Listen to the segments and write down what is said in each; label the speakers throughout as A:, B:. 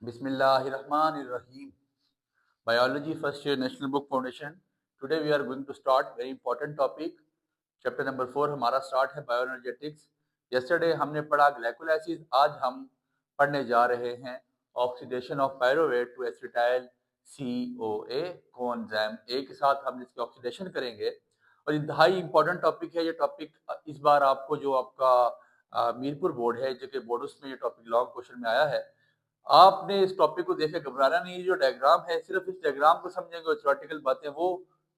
A: Bismillahirrahmanirrahim. Biology first year National Book Foundation. Today we are going to start very important topic. Chapter number 4 हमारा start है bioenergetics. Yesterday हमने पढ़ा glycolysis, आज हम पढ़ने जा रहे हैं oxidation of pyruvate to acetyl CoA coenzyme A के साथ हम इसकी ऑक्सीडेशन करेंगे और इंतहाई इंपॉर्टेंट टॉपिक है ये टॉपिक। इस बार आपको जो आपका मीरपुर बोर्ड है जो कि बोर्ड उसमें ये टॉपिक लॉन्ग क्वेश्चन में आया है, आपने इस टॉपिक को देखे घबराना नहीं। जो डायग्राम है सिर्फ इस डायग्राम को समझेंगे और थ्योरेटिकल बातें वो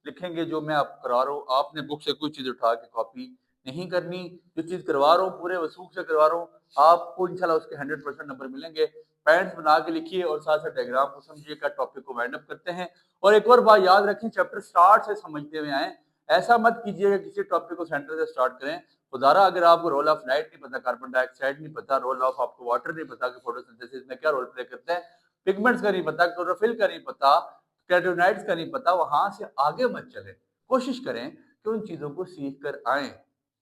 A: लिखेंगे जो मैं आपको करा रहा हूँ। आपने बुक से कोई चीज उठा के कॉपी नहीं करनी। जो चीज करवा रहा हूँ पूरे वसूख से करवा रहा हूँ, आपको इंशाल्लाह उसके 100% नंबर मिलेंगे। पॉइंट्स बना के लिखिए और साथ साथ डायग्राम को समझिएगा। टॉपिक को वाइंड अप करते हैं और एक और बात याद रखें, चैप्टर स्टार्ट से समझते हुए आए। ऐसा मत कीजिएगा किसी टॉपिक को सेंटर से स्टार्ट करें। खुदारा अगर आपको रोल ऑफ लाइट नहीं पता, कार्बन डाइऑक्साइड नहीं पता, रोल ऑफ आपको वाटर नहीं पता कि फोटोसिंथेसिस में क्या रोल प्ले करते हैं, पिगमेंट्स का नहीं पता, क्लोरोफिल का नहीं पता, कैटायोनाइड्स का नहीं पता, वहां से आगे मत चले। कोशिश करें कि उन चीजों को सीख कर आए।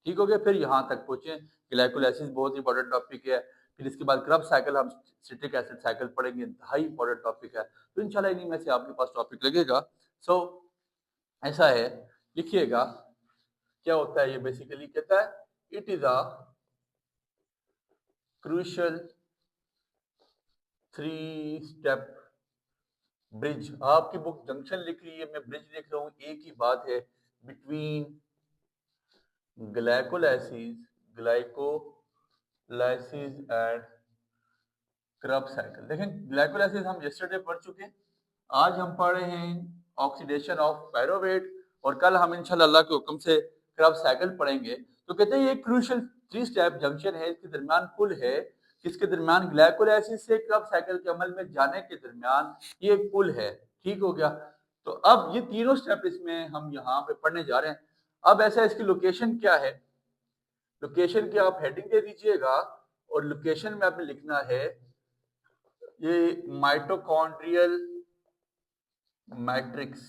A: ठीक हो गया, फिर यहाँ तक पहुंचे। ग्लाइकोलाइसिस बहुत इंपॉर्टेंट टॉपिक है। फिर इसके बाद क्रब साइकिल, हम सिट्रिक एसिड साइकिल पढ़ेंगे, इंतहाई इंपॉर्टेंट टॉपिक है। तो इंशाल्लाह इन्हीं में से आपके पास टॉपिक लगेगा। सो ऐसा है, लिखिएगा क्या होता है ये। बेसिकली कहता है it is a crucial 3 step bridge. आपकी बुक जंक्शन लिख रही है, मैं ब्रिज लिख रहा हूँ। एक ही बात है बिटवीन ग्लाइकोलाइसिस एंड क्रब साइकिल। देखें ग्लाइकोलाइसिस हम यस्टरडे पढ़ चुके हैं, आज हम पढ़ रहे हैं ऑक्सीडेशन ऑफ पायरोवेट और कल हम इंशाल्लाह अल्लाह के हुक्म से क्रब साइकिल पढ़ेंगे। तो कहते हैं ये क्रूशियल 3 स्टेप जंक्शन है, इसके दरमियान पुल है, इसके दरमियान ग्लाइकोलाइसिस से क्रब साइकिल के अमल में जाने के दरमियान ये एक पुल है। ठीक हो गया। तो अब ये तीनों स्टेप इसमें हम यहाँ पे पढ़ने जा रहे हैं। अब ऐसा इसकी लोकेशन क्या है, लोकेशन की आप हेडिंग दे दीजिएगा और लोकेशन में आपने लिखना है ये माइटोकॉन्ड्रियल मैट्रिक्स,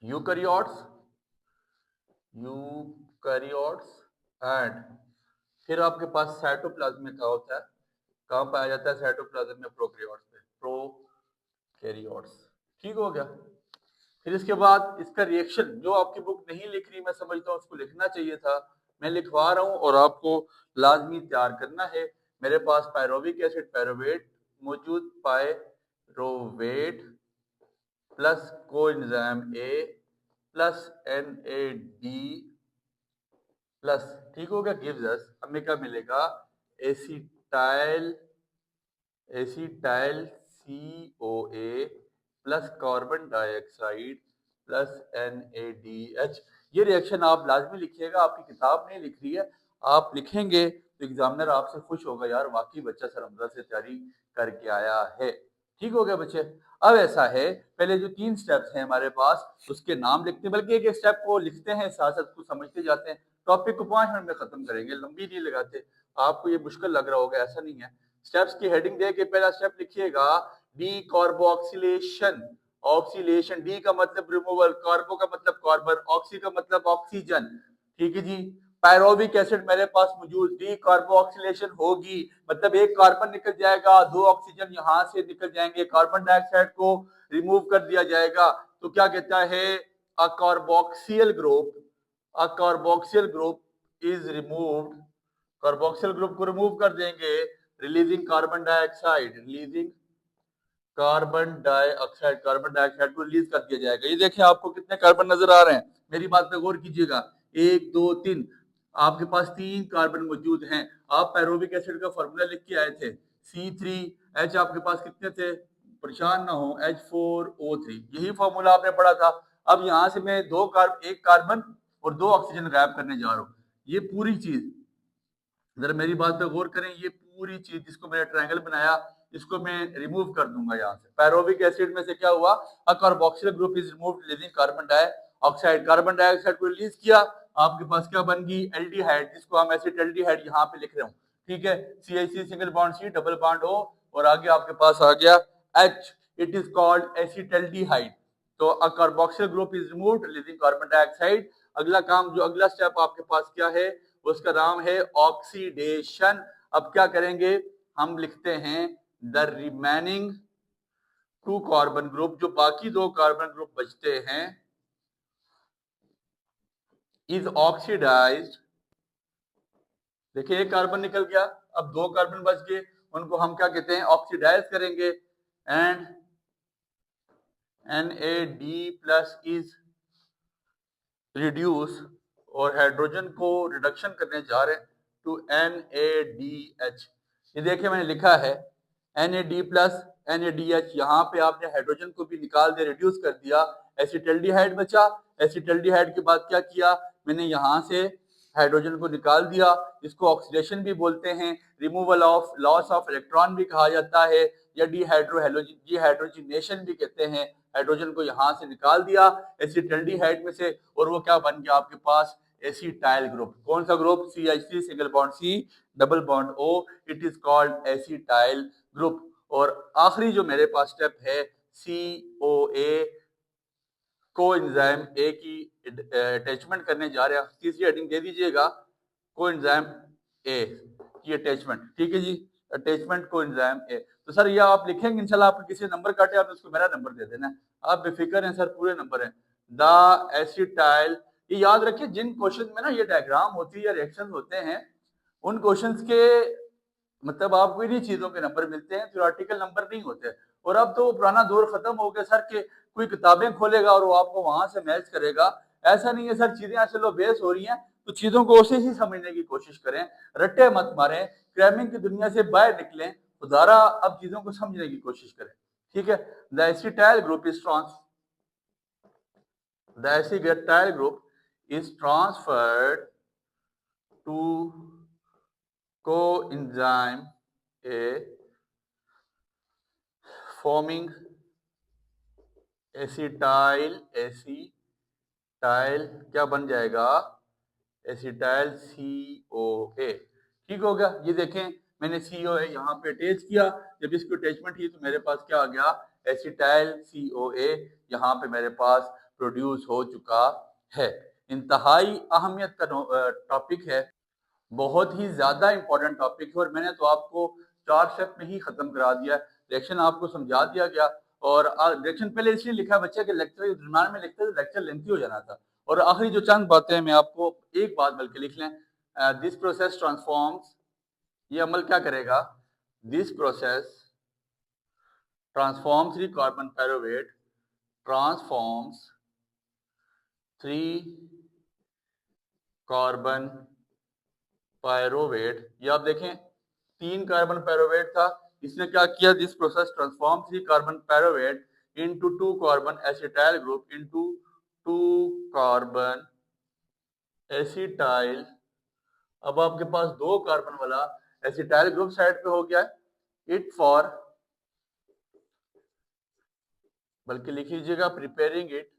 A: यूकैरियोट्स एंड फिर आपके पास साइटोप्लाज्म में क्या होता है, कहाँ पाया जाता है साइटोप्लाज्म में, प्रोकैरियोट्स में, प्रोकैरियोट्स। ठीक हो गया। फिर इसके बाद इसका रिएक्शन जो आपकी बुक नहीं लिख रही, मैं समझता हूँ उसको लिखना चाहिए था, मैं लिखवा रहा हूँ और आपको लाजमी तैयार करना है। मेरे पास पायरोविक एसिड पायरोवेट मौजूद, pyruvate plus coenzyme A plus NAD plus, ठीक हो गया, गिव्स अस, हमें क्या मिलेगा, acetyl CoA plus carbon dioxide plus NaDH। ये रिएक्शन आप लाजमी लिखिएगा, आपकी किताब नहीं लिख रही है, आप लिखेंगे तो एग्जामिनर आपसे खुश होगा, यार वाकई बच्चा सरमजा से तैयारी करके आया है। ठीक हो गया बच्चे। अब ऐसा है, पहले जो 3 स्टेप्स हैं हमारे पास उसके नाम लिखते हैं, बल्कि एक स्टेप को लिखते हैं साथ साथ को समझते जाते हैं। टॉपिक को 5 मिनट में खत्म करेंगे, लंबी नहीं लगाते। आपको ये मुश्किल लग रहा होगा, ऐसा नहीं है। स्टेप्स की हेडिंग दे के पहला स्टेप लिखिएगा डी कार्बोक्सिलेशन। ऑक्सीलेशन, डी का मतलब रिमूवल, कार्बो का मतलब कार्बन, ऑक्सी का मतलब ऑक्सीजन। ठीक है जी। पायरोविक एसिड मेरे पास मौजूद, डी कार्बोक्सिलेशन होगी मतलब एक कार्बन निकल जाएगा, 2 ऑक्सीजन यहां से निकल जाएंगे, कार्बन डाइऑक्साइड को रिमूव कर दिया जाएगा। तो क्या कहता है, uh carboxyl group, uh carboxyl group is removed, carboxyl group को रिमूव कर देंगे, releasing carbon dioxide, releasing carbon dioxide, carbon dioxide को रिलीज कर दिया जाएगा। ये देखिए आपको कितने कार्बन नजर आ रहे हैं, मेरी बात पे गौर कीजिएगा। 1 2 3, आपके पास 3 कार्बन मौजूद हैं। आप पैरोविक एसिड का फॉर्मूला लिख के आए थे, C3H, आपके पास कितने थे, परेशान ना हो, H4O3, यही फॉर्मूला आपने पढ़ा था। अब यहां से मैं एक कार्बन और 2 ऑक्सीजन गायब करने जा रहा हूं। ये पूरी चीज, जरा मेरी बात पे गौर करें, ये पूरी चीज जिसको मैंने ट्रायंगल बनाया इसको मैं रिमूव कर दूंगा यहाँ से। पैरोविक एसिड में से क्या हुआ, uh carboxyl group is removed releasing carbon dioxide, carbon dioxide को रिलीज किया, आपके पास क्या बन गई, एल्डिहाइड, जिसको हम एसिटाल्डिहाइड यहाँ पे लिख रहे हूँ। ठीक है, CH single bond C double bond O और आगे आपके पास आ गया H, it is called acetaldehyde. तो uh carboxyl group is removed releasing carbon dioxide. अगला काम, जो अगला स्टेप आपके पास क्या है, उसका नाम है ऑक्सीडेशन। अब क्या करेंगे, हम लिखते हैं द रिमेनिंग 2 कार्बन ग्रुप, जो बाकी 2 कार्बन ग्रुप बचते हैं, इज ऑक्सीडाइज्ड। देखिए एक कार्बन निकल गया, अब 2 कार्बन बच गए, उनको हम क्या कहते हैं, ऑक्सीडाइज करेंगे, एंड NAD+ इज रिड्यूस, और हाइड्रोजन को रिडक्शन करने जा रहे हैं टू NADH। ये देखिए मैंने लिखा है NAD+ NADH, यहाँ पे आपने हाइड्रोजन को भी निकाल दिया, रिड्यूस कर दिया, एसिटल्डिहाइड बचा। एसिटल्डिहाइड के बाद क्या किया, मैंने यहाँ से हाइड्रोजन को निकाल दिया, इसको ऑक्सीडेशन भी बोलते हैं, removal of loss of electron भी कहा जाता है, या डिहाइड्रोजिनेशन भी कहते हैं। हाइड्रोजन को यहाँ से निकाल दिया एसिटल्डिहाइड में से, और वो क्या बन गया आपके पास, एसिटाइल ग्रुप। कौन सा group, CH3 single bond C double bond O, it is called acetyl group. और आखिरी जो मेरे पास स्टेप है, COA कोएंजाइम A की अटैचमेंट करने जा रहे हैं, तीसरी हेडिंग दे दीजिएगा, कोएंजाइम A की अटैचमेंट, ठीक है जी, अटैचमेंट कोएंजाइम A। तो सर ये आप लिखेंगे इंशाल्लाह, आप किसी नंबर काटे आप उसको मेरा नंबर दे देना, आप बेफिक्र हैं सर, पूरे नंबर है। द एसिटाइल, ये याद रखिए जिन क्वेश्चन में ना ये डायग्राम होती है या रिएक्शन होते हैं, उन क्वेश्चंस के मतलब आपको इन्हीं चीजों के नंबर मिलते हैं, थ्योरेटिकल नंबर नहीं होते। और अब तो पुराना दौर खत्म हो गया सर के कोई किताबें खोलेगा और वो आपको वहां से मैच करेगा, ऐसा नहीं है सर। चीजें चलो बेस हो रही हैं तो चीजों को उसे ही समझने की कोशिश करें, रट्टे मत मारें, क्रैमिंग की दुनिया से बाहर निकलें, खुदारा अब चीजों को समझने की कोशिश करें, ठीक है। The acetyl group is transferred to coenzyme A, forming acetyl क्या बन जाएगा, एसिटाइल COA, ठीक हो गया। ये देखें मैंने COA यहाँ पे अटैच किया, जब इसको अटैचमेंट की तो मेरे पास क्या आ गया, एसिटाइल COA यहाँ पे मेरे पास प्रोड्यूस हो चुका है। इंतहाई अहमियत का टॉपिक है, बहुत ही ज्यादा इंपॉर्टेंट टॉपिक है, और मैंने तो आपको 4 स्टेप में ही खत्म करा दिया, रिएक्शन आपको समझा दिया गया। और रिएक्शन पहले इसलिए लिखा बच्चे के लेक्चर के दरम्यान में लिखते तो लेक्चर लेंथी हो जाना था। और आखिरी जो चंद बातें मैं आपको एक बात बल्कि लिख लें, दिस प्रोसेस ट्रांसफॉर्म्स, ये अमल क्या करेगा, this process transform 3 carbon pyruvate transforms 3 carbon pyruvate, ये आप देखें 3 कार्बन पैरोवेट था, इसने क्या किया, this process transform 3 carbon pyruvate into 2 carbon acetyl group into 2 carbon acetyl. अब आपके पास 2 कार्बन वाला एसिटाइल ग्रुप साइड पे हो गया है। इट फॉर, बल्कि लिख लीजिएगा प्रिपेयरिंग इट,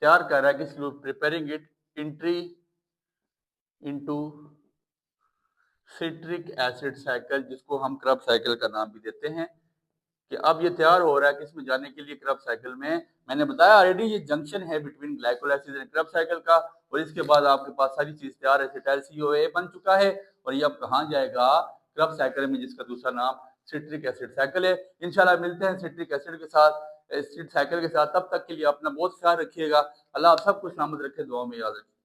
A: तैयार कर रहा है किस group, preparing it entry into citric acid cycle, जिसको हम क्रब साइकिल का नाम भी देते हैं, कि अब ये तैयार हो रहा है किसमें जाने के लिए, क्रब साइकिल में। मैंने बताया ऑलरेडी ये जंक्शन है बिटवीन ग्लाइकोलाइसिस एंड क्रब साइकिल का, और इसके बाद आपके पास सारी चीज तैयार है, एसिटाइल COA बन चुका है, और ये अब कहाँ जाएगा, क्रब साइकिल में, जिसका दूसरा नाम सिट्रिक एसिड साइकिल है। इंशाल्लाह मिलते हैं सिट्रिक एसिड के साथ, एसिड साइकिल के साथ, तब तक के लिए अपना बहुत ख्याल रखिएगा, अल्लाह आप सबको सलामत रखे, दुआ में याद रखें।